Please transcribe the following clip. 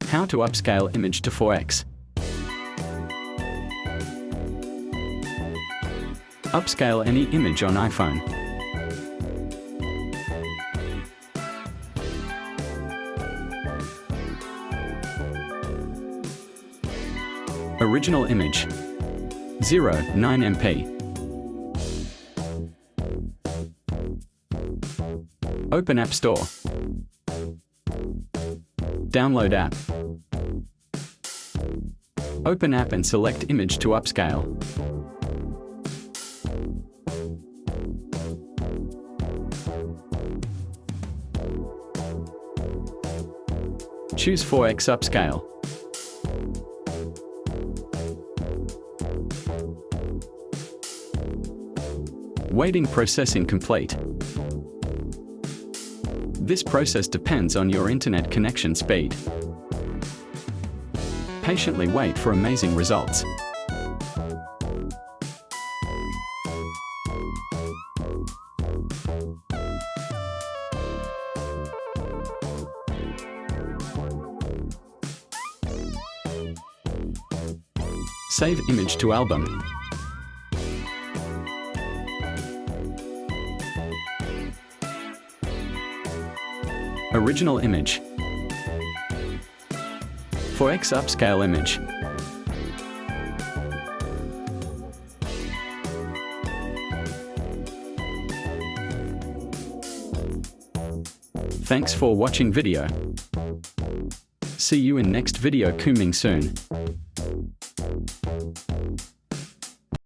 How to upscale image to 4x. Upscale any image on iPhone. Original image 0.9 MP. Open App Store. Download app. Open app and select image to upscale. Choose 4x upscale. Waiting processing complete. This process depends on your internet connection speed. Patiently wait for amazing results. Save image to album. Original image. 4x upscale image. Thanks for watching video. See you in next video coming soon.